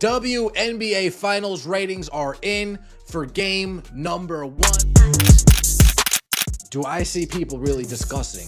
WNBA Finals ratings are in for game number 1. Do I see people really discussing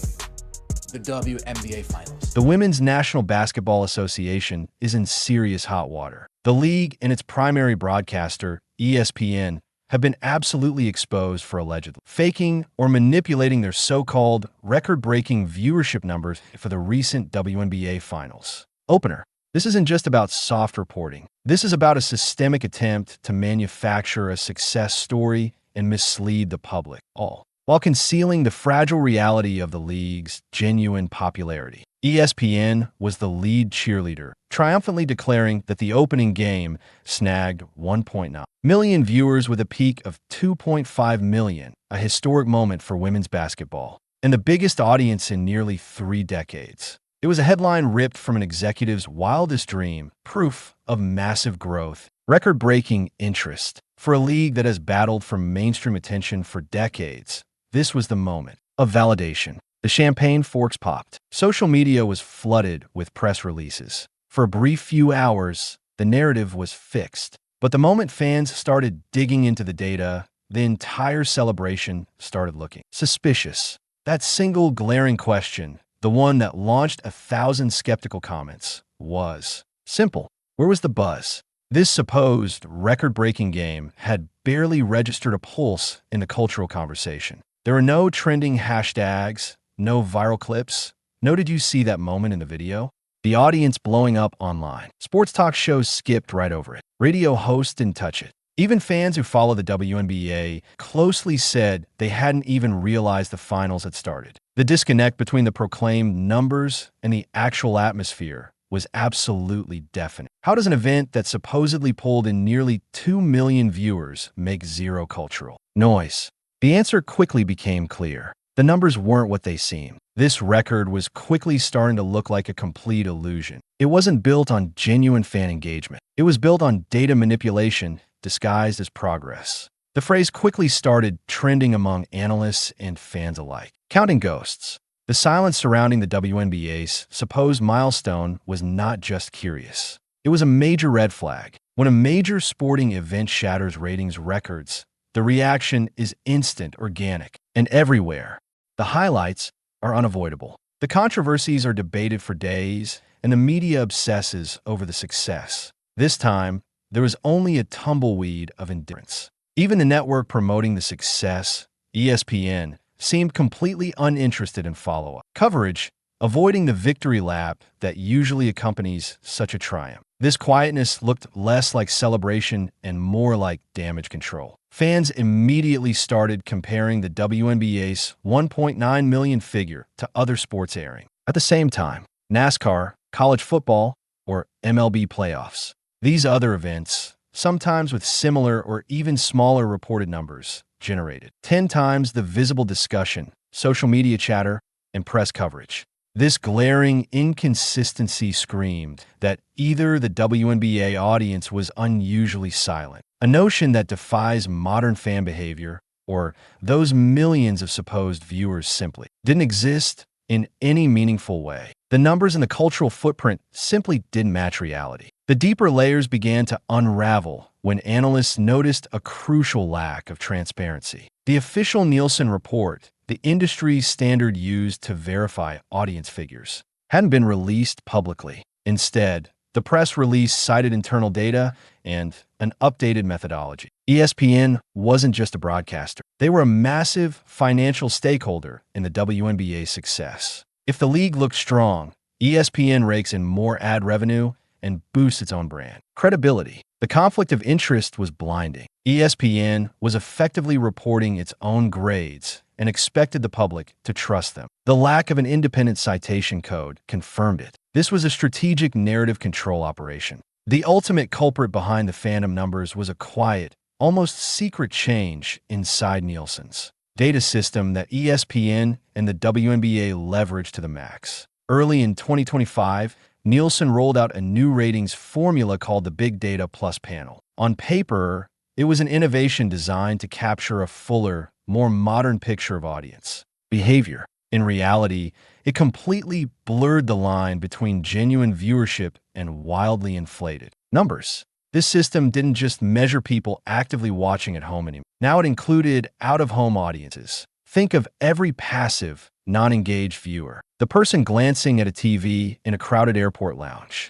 the WNBA Finals? The Women's National Basketball Association is in serious hot water. The league and its primary broadcaster, ESPN, have been absolutely exposed for allegedly faking or manipulating their so-called record-breaking viewership numbers for the recent WNBA Finals opener. This isn't just about soft reporting. This is about a systemic attempt to manufacture a success story and mislead the public, all while concealing the fragile reality of the league's genuine popularity. ESPN was the lead cheerleader, triumphantly declaring that the opening game snagged 1.9 million viewers with a peak of 2.5 million, a historic moment for women's basketball, and the biggest audience in nearly 3 decades. It was a headline ripped from an executive's wildest dream, proof of massive growth, record-breaking interest. For a league that has battled for mainstream attention for decades, this was the moment of validation. The champagne forks popped. Social media was flooded with press releases. For a brief few hours, the narrative was fixed. But the moment fans started digging into the data, the entire celebration started looking suspicious. That single glaring question, the one that launched 1,000 skeptical comments, was simple. Where was the buzz? This supposed record-breaking game had barely registered a pulse in the cultural conversation. There were no trending hashtags, no viral clips, no "did you see that moment in the video?" The audience blowing up online. Sports talk shows skipped right over it. Radio hosts didn't touch it. Even fans who follow the WNBA closely said they hadn't even realized the finals had started. The disconnect between the proclaimed numbers and the actual atmosphere was absolutely deafening. How does an event that supposedly pulled in nearly 2 million viewers make zero cultural noise? The answer quickly became clear. The numbers weren't what they seemed. This record was quickly starting to look like a complete illusion. It wasn't built on genuine fan engagement. It was built on data manipulation disguised as progress. The phrase quickly started trending among analysts and fans alike. Counting ghosts. The silence surrounding the WNBA's supposed milestone was not just curious. It was a major red flag. When a major sporting event shatters ratings records, the reaction is instant, organic, and everywhere. The highlights are unavoidable. The controversies are debated for days, and the media obsesses over the success. This time, there was only a tumbleweed of indifference. Even the network promoting the success, ESPN, seemed completely uninterested in follow-up coverage, avoiding the victory lap that usually accompanies such a triumph. This quietness looked less like celebration and more like damage control. Fans immediately started comparing the WNBA's 1.9 million figure to other sports airing. At the same time, NASCAR, college football, or MLB playoffs. These other events, sometimes with similar or even smaller reported numbers, generated 10 times the visible discussion, social media chatter, and press coverage. This glaring inconsistency screamed that either the WNBA audience was unusually silent, a notion that defies modern fan behavior, or those millions of supposed viewers simply didn't exist in any meaningful way. The numbers and the cultural footprint simply didn't match reality. The deeper layers began to unravel when analysts noticed a crucial lack of transparency. The official Nielsen report, the industry standard used to verify audience figures, hadn't been released publicly. Instead, the press release cited internal data and an updated methodology. ESPN wasn't just a broadcaster. They were a massive financial stakeholder in the WNBA's success. If the league looked strong, ESPN rakes in more ad revenue and boosts its own brand credibility. The conflict of interest was blinding. ESPN was effectively reporting its own grades and expected the public to trust them. The lack of an independent citation code confirmed it. This was a strategic narrative control operation. The ultimate culprit behind the fandom numbers was a quiet, almost secret change inside Nielsen's data system that ESPN and the WNBA leveraged to the max. Early in 2025, Nielsen rolled out a new ratings formula called the Big Data Plus panel. On paper, it was an innovation designed to capture a fuller, more modern picture of audience behavior. In reality, it completely blurred the line between genuine viewership and wildly inflated numbers. This system didn't just measure people actively watching at home anymore. Now it included out-of-home audiences. Think of every passive, non-engaged viewer. The person glancing at a TV in a crowded airport lounge.